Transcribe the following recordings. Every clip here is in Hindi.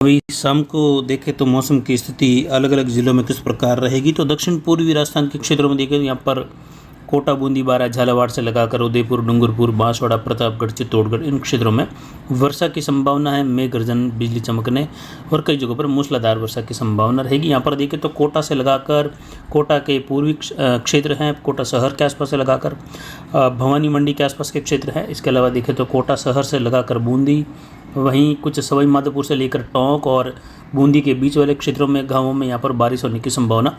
अभी शाम को देखें तो मौसम की स्थिति अलग अलग ज़िलों में किस प्रकार रहेगी। तो दक्षिण पूर्वी राजस्थान के क्षेत्रों में देखें तो यहाँ पर कोटा, बूंदी, बारां, झालावाड़ से लगाकर उदयपुर, डूंगरपुर, बांसवाड़ा, प्रतापगढ़, चित्तौड़गढ़, इन क्षेत्रों में वर्षा की संभावना है। मेघ गर्जन, बिजली चमकने और कई जगहों पर मूसलाधार वर्षा की संभावना रहेगी। यहाँ पर देखें तो कोटा से लगाकर कोटा के पूर्वी क्षेत्र हैं, कोटा शहर के आसपास से लगाकर भवानी मंडी के आसपास के क्षेत्र हैं। इसके अलावा देखें तो कोटा शहर से लगाकर बूंदी, वहीं कुछ सवाई माधोपुर से लेकर टोंक और बूंदी के बीच वाले क्षेत्रों में, गांवों में यहाँ पर बारिश होने की संभावना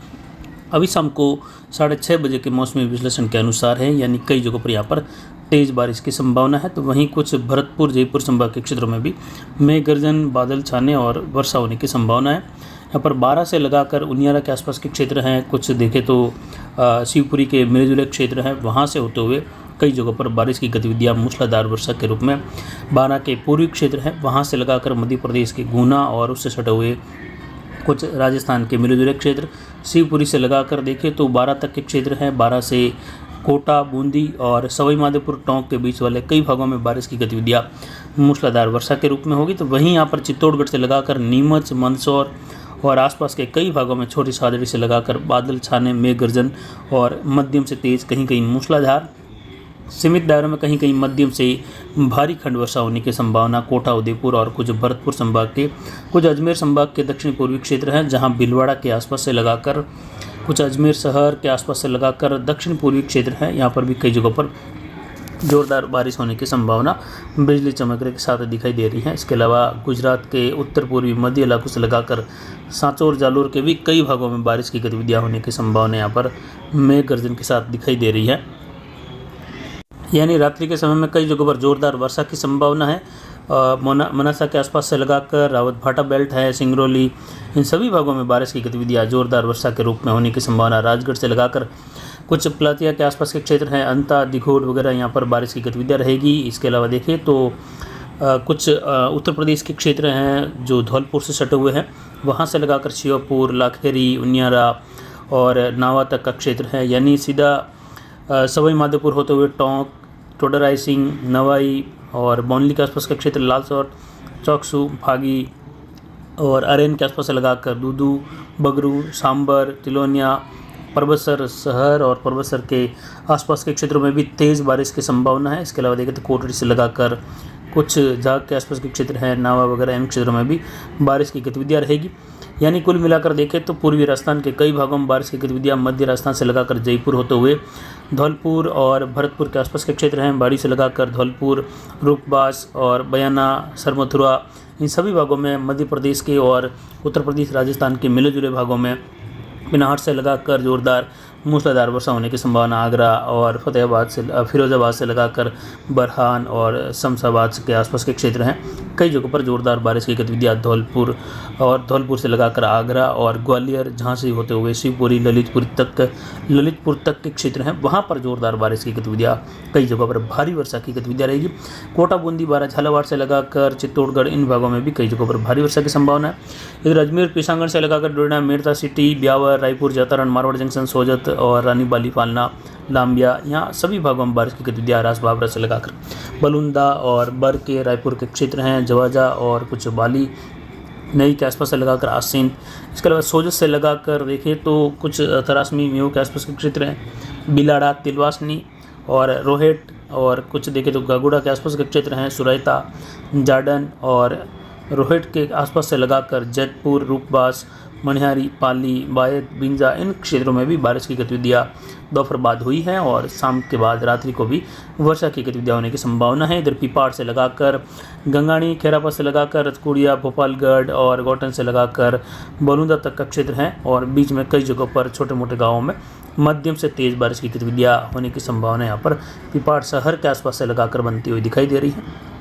अभी शाम को 6:30 बजे के मौसमी विश्लेषण के अनुसार है, यानी कई जगहों पर यहाँ पर तेज़ बारिश की संभावना है। तो वहीं कुछ भरतपुर, जयपुर संभाग के क्षेत्रों में भी मेघ गर्जन, बादल छाने और वर्षा होने की संभावना है। यहाँ पर 12 से लगाकर उनियारा के आसपास के क्षेत्र हैं, कुछ देखें तो शिवपुरी के मिले जुले क्षेत्र हैं, वहाँ से होते हुए कई जगहों पर बारिश की गतिविधियां मूसलाधार वर्षा के रूप में 12 के पूर्वी क्षेत्र हैं, वहाँ से लगाकर मध्य प्रदेश के गुना और उससे सटे हुए कुछ राजस्थान के मिले जुले क्षेत्र, शिवपुरी से लगाकर देखें तो 12 तक के क्षेत्र हैं। 12 से कोटा, बूंदी और सवाई माधोपुर, टोंक के बीच वाले कई भागों में बारिश की गतिविधियां मूसलाधार वर्षा के रूप में होगी। तो वहीं यहाँ पर चित्तौड़गढ़ से लगाकर नीमच, मंदसौर और आसपास के कई भागों में छोटी सादड़ी से लगाकर बादल छाने, मेघ गर्जन और मध्यम से तेज़, कहीं कहीं मूसलाधार, सीमित दायरों में कहीं कहीं मध्यम से भारी खंड वर्षा होने की संभावना कोटा, उदयपुर और कुछ भरतपुर संभाग के, कुछ अजमेर संभाग के दक्षिण पूर्वी क्षेत्र हैं, जहां भीलवाड़ा के आसपास से लगाकर कुछ अजमेर शहर के आसपास से लगाकर दक्षिण पूर्वी क्षेत्र हैं, यहाँ पर भी कई जगहों पर जोरदार बारिश होने की संभावना बिजली चमकने के साथ दिखाई दे रही है। इसके अलावा गुजरात के उत्तर पूर्वी मध्य इलाकों से लगाकर सांचौर, जालोर के भी कई भागों में बारिश की गतिविधियाँ होने की संभावना यहाँ पर मेघ गर्जन के साथ दिखाई दे रही है। यानी रात्रि के समय में कई जगहों पर जोरदार वर्षा की संभावना है। मनासा के आसपास से लगाकर रावत भाटा बेल्ट है, सिंगरौली, इन सभी भागों में बारिश की गतिविधियाँ जोरदार वर्षा के रूप में होने की संभावना। राजगढ़ से लगाकर कुछ प्लातिया के आसपास के क्षेत्र हैं, अंता, दिघोट वगैरह, यहाँ पर बारिश की गतिविधियाँ रहेगी। इसके अलावा देखें तो कुछ उत्तर प्रदेश के क्षेत्र हैं जो धौलपुर से सटे हुए हैं, वहाँ से लगाकर श्योपुर, लाखेरी, उनियारा और नावा तक का क्षेत्र है, यानी सीधा सवाई माधोपुर होते हुए टोंक, टोडर रायसिंह, नवाई और बौनली के आसपास का क्षेत्र, लालसौट, चौकसू, भागी और अरेन के आसपास से लगाकर दूदू, बगरू, सांबर, तिलोनिया, परबतसर शहर और परबतसर के आसपास के क्षेत्रों में भी तेज़ बारिश की संभावना है। इसके अलावा देखें तो कोटड़ी से लगाकर कुछ झाग के आसपास के क्षेत्र हैं, नावा वगैरह, इन क्षेत्रों में भी बारिश की गतिविधियाँ रहेगी। यानी कुल मिलाकर देखें तो पूर्वी राजस्थान के कई भागों में बारिश की गतिविधियाँ मध्य राजस्थान से लगाकर जयपुर होते हुए धौलपुर और भरतपुर के आसपास के क्षेत्र हैं, बाड़ी से लगाकर धौलपुर, रूपबास और बयाना, सरमथुरा, इन सभी भागों में मध्य प्रदेश के और उत्तर प्रदेश, राजस्थान के मिले जुले भागों में पिनाहट से लगाकर जोरदार मूसलाधार वर्षा होने की संभावना। आगरा और फतेहाबाद से, फिरोजाबाद से लगाकर बरहान और शमशाबाद के आसपास के क्षेत्र हैं, कई जगहों पर जोरदार बारिश की गतिविधियाँ धौलपुर से लगाकर आगरा और ग्वालियर, झांसी होते हुए शिवपुरी, ललितपुर तक के क्षेत्र हैं, वहाँ पर जोरदार बारिश की गतिविधियाँ, कई जगहों पर भारी वर्षा की गतिविधियाँ रहेगी। कोटा, बूंदी, बारां, झालावाड़ से लगाकर चित्तौड़गढ़, इन भागों में भी कई जगहों पर भारी वर्षा की संभावना है। इधर अजमेर, किशनगंज से लगाकर डोडा, मेड़ता सिटी, ब्यावर, रायपुर, जतारण, मारवाड़ जंक्शन, सोजत और रानी बाली, फालना, लांबिया, यहाँ सभी भागों में बारिश की गतिविधियाँ रास बाबरा से लगाकर बलुंदा और बर के रायपुर के क्षेत्र हैं, जवाजा और कुछ बाली, नई के आसपास से लगाकर आसीन। इसके अलावा सोजत से लगाकर देखें तो कुछ तरासमी, मेऊ के आसपास के क्षेत्र हैं, बिलाड़ा, तिलवासनी और रोहेट और कुछ देखें तो गागुड़ा के आसपास के क्षेत्र हैं, सुरैता, जाडन और रोहेट के आसपास से लगाकर जैतपुर, रूपबास, मनिहारी, पाली, बायत, बिंजा, इन क्षेत्रों में भी बारिश की गतिविधियाँ दोपहर बाद हुई हैं और शाम के बाद रात्रि को भी वर्षा की गतिविधियाँ होने की संभावना है। इधर पिपाड़ से लगाकर गंगाणी, खेरापा से लगाकर रतकुड़िया, भोपालगढ़ और गौटन से लगाकर बलुंदा तक का क्षेत्र हैं और बीच में कई जगहों पर छोटे मोटे गाँवों में मध्यम से तेज़ बारिश की गतिविधियाँ होने की संभावना यहाँ पर पिपाड़ शहर के आसपास से लगाकर बनती हुई दिखाई दे रही है।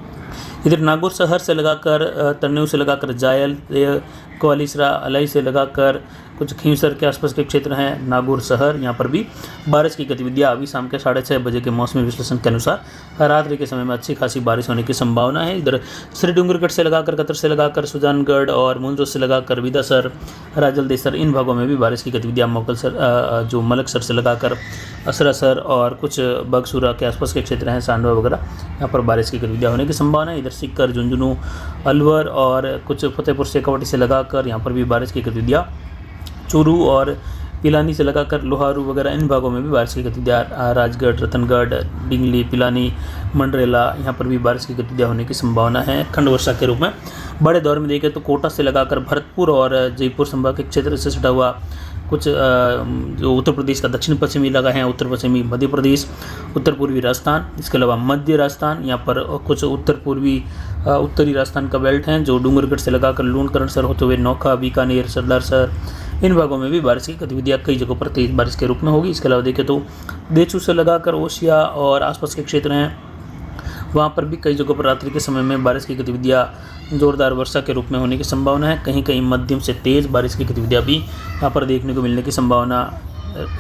इधर नागौर शहर से लगाकर तन्नेऊ से लगाकर जायल, कोलिसरा, अलाई से लगाकर कुछ खींवसर के आसपास के क्षेत्र हैं, नागौर शहर, यहाँ पर भी बारिश की गतिविधियाँ अभी शाम के 6:30 बजे के मौसमी विश्लेषण के अनुसार रात्रि के समय में अच्छी खासी बारिश होने की संभावना है। इधर श्री डूंगरगढ़ से लगाकर कतर से लगाकर सुजानगढ़ और मुंद्रो से लगाकर विदासर, राजलदेसर, इन भागों में भी बारिश की गतिविधियाँ मोकलसर जो मलकसर से लगाकर असरासर और कुछ बगसूरा के आसपास के क्षेत्र हैं, सांडवा वगैरह, यहाँ पर बारिश की गतिविधियाँ होने की संभावना है। इधर सीकर, झुंझुनू, अलवर और कुछ फतेहपुर शेखावाटी से लगाकर यहाँ पर भी बारिश की गतिविधियाँ, चूरू और पिलानी से लगाकर लोहारू वगैरह इन भागों में भी बारिश की गतिविधियाँ, राजगढ़, रतनगढ़, डिंगली, पिलानी, मंडरेला, यहाँ पर भी बारिश की गतिविधियाँ होने की संभावना है खंड वर्षा के रूप में। बड़े दौर में देखें तो कोटा से लगाकर भरतपुर और जयपुर संभाग के क्षेत्र से सटा हुआ कुछ जो उत्तर प्रदेश का दक्षिण पश्चिमी इलाका है, उत्तर पश्चिमी मध्य प्रदेश, उत्तर पूर्वी राजस्थान, इसके अलावा मध्य राजस्थान, यहाँ पर कुछ उत्तर पूर्वी उत्तरी राजस्थान का बेल्ट है जो डूंगरगढ़ से लगाकर लूणकरणसर होते हुए नौखा, बीकानेर, सरदारसर, इन भागों में भी बारिश की गतिविधियाँ कई जगहों पर तेज बारिश के रूप में होगी। इसके अलावा देखें तो देचू से लगाकर ओसिया और आसपास के क्षेत्र हैं, वहाँ पर भी कई जगहों पर रात्रि के समय में बारिश की गतिविधियाँ जोरदार वर्षा के रूप में होने की संभावना है। कहीं कहीं मध्यम से तेज़ बारिश की गतिविधियाँ भी यहाँ पर देखने को मिलने की संभावना।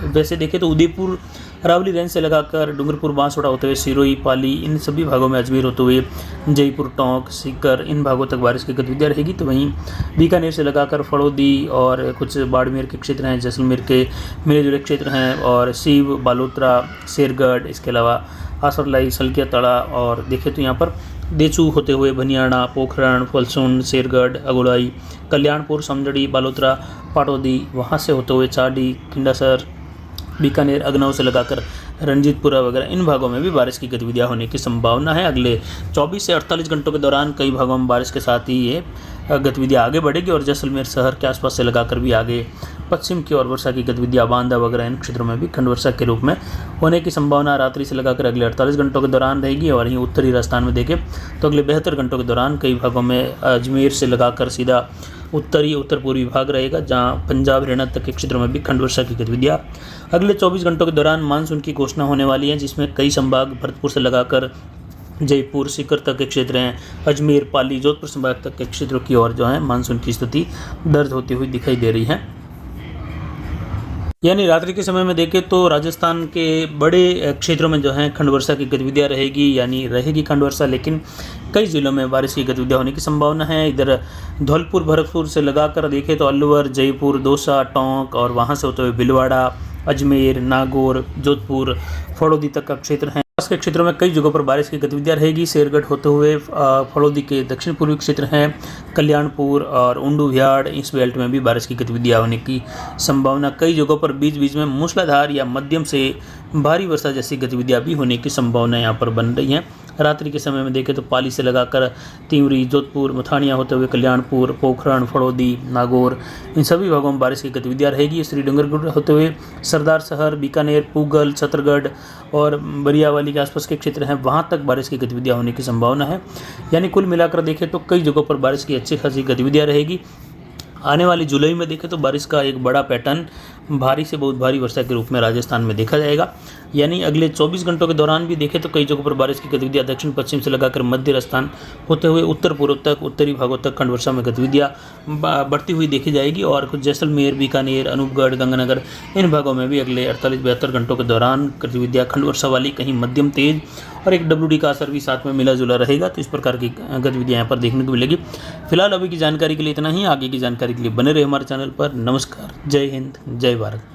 वैसे देखें तो उदयपुर अरावली रेंज से लगाकर डूंगरपुर, बांसवाड़ा होते हुए सिरोही, पाली, इन सभी भागों में अजमेर होते हुए जयपुर, टोंक, सीकर, इन भागों तक बारिश की गतिविधियाँ रहेगी। तो वहीं बीकानेर से लगाकर फड़ौदी और कुछ बाड़मेर के क्षेत्र हैं, जैसलमेर के मिले जुले क्षेत्र हैं और सीव, बालोतरा, शेरगढ़, इसके अलावा आसरलाई, सलकिया तड़ा और देखें तो यहाँ पर देचू होते हुए बनियाना, पोखरण, फलसुंड, शेरगढ़, अगुड़ाई, कल्याणपुर, समझड़ी, बालोतरा, पाटौदी, वहाँ से होते हुए चाडी, खिंडासर, बीकानेर, अगनौ से लगाकर रंजीतपुरा वगैरह इन भागों में भी बारिश की गतिविधियाँ होने की संभावना है। अगले 24 से 48 घंटों के दौरान कई भागों में बारिश के साथ ही ये गतिविधियाँ आगे बढ़ेगी और जैसलमेर शहर के आसपास से लगाकर भी आगे पश्चिम की ओर वर्षा की गतिविधियाँ बांदा वगैरह इन क्षेत्रों में भी खंड वर्षा के रूप में होने की संभावना रात्रि से लगाकर अगले 48 घंटों के दौरान रहेगी। और यहीं उत्तरी राजस्थान में देखें तो अगले 72 घंटों के दौरान कई भागों में अजमेर से लगाकर सीधा उत्तरी उत्तर पूर्वी भाग रहेगा, जहां पंजाब, हरियाणा तक के क्षेत्रों में भी खंड वर्षा की गतिविधियाँ अगले 24 घंटों के दौरान मानसून की घोषणा होने वाली है, जिसमें कई संभाग भरतपुर से लगाकर जयपुर, सीकर तक के क्षेत्र हैं, अजमेर, पाली, जोधपुर संभाग तक के क्षेत्रों की ओर जो है मानसून की स्थिति दर्ज होती हुई दिखाई दे रही है। यानी रात्रि के समय में देखें तो राजस्थान के बड़े क्षेत्रों में जो है खंड वर्षा की गतिविधियाँ रहेगी, यानी रहेगी खंड वर्षा, लेकिन कई जिलों में बारिश की गतिविधियाँ होने की संभावना है। इधर धौलपुर, भरतपुर से लगाकर देखें तो अलवर, जयपुर, दौसा, टोंक और वहाँ से होते हुए भीलवाड़ा, अजमेर, नागौर, जोधपुर, फड़ौदी तक का क्षेत्र है। आस के क्षेत्रों में कई जगहों पर बारिश की गतिविधियाँ रहेगी। शेरगढ़ होते हुए फड़ौदी के दक्षिण पूर्वी क्षेत्र हैं, कल्याणपुर और उंडू, विहाड़, इस बेल्ट में भी बारिश की गतिविधियाँ होने की संभावना। कई जगहों पर बीच बीच में मूसलाधार या मध्यम से भारी वर्षा जैसी गतिविधियाँ भी होने की संभावना यहाँ पर बन रही हैं। रात्रि के समय में देखें तो पाली से लगाकर तिंवरी, जोधपुर, मथानिया होते हुए कल्याणपुर, पोखरण, फड़ौदी, नागौर, इन सभी भागों में बारिश की गतिविधियाँ रहेगी। श्री डूंगरगढ़ होते हुए सरदार शहर, बीकानेर, पूगल, छतरगढ़ और बरियावाली के आसपास के क्षेत्र हैं, वहाँ तक बारिश की गतिविधियाँ होने की संभावना है। यानी कुल मिलाकर देखें तो कई जगहों पर बारिश की अच्छी खासी गतिविधियाँ रहेगी। आने वाली जुलाई में देखें तो बारिश का एक बड़ा पैटर्न भारी से बहुत भारी वर्षा के रूप में राजस्थान में देखा जाएगा। यानी अगले 24 घंटों के दौरान भी देखें तो कई जगहों पर बारिश की गतिविधियाँ दक्षिण पश्चिम से लगाकर मध्य राजस्थान होते हुए उत्तर पूर्व तक, उत्तरी भागों तक खंड वर्षा में गतिविधियाँ बढ़ती हुई देखी जाएगी। और कुछ जैसलमेर, बीकानेर, अनूपगढ़, गंगानगर, इन भागों में भी अगले 48-72 घंटों के दौरान गतिविधियाँ खंड वर्षा वाली, कहीं मध्यम तेज और एक WD का असर भी साथ में मिला जुला रहेगा। तो इस प्रकार की गतिविधियाँ यहाँ पर देखने को मिलेगी। फिलहाल अभी की जानकारी के लिए इतना ही। आगे की जानकारी के लिए बने रहे हमारे चैनल पर। नमस्कार, जय हिंद, जय भारत।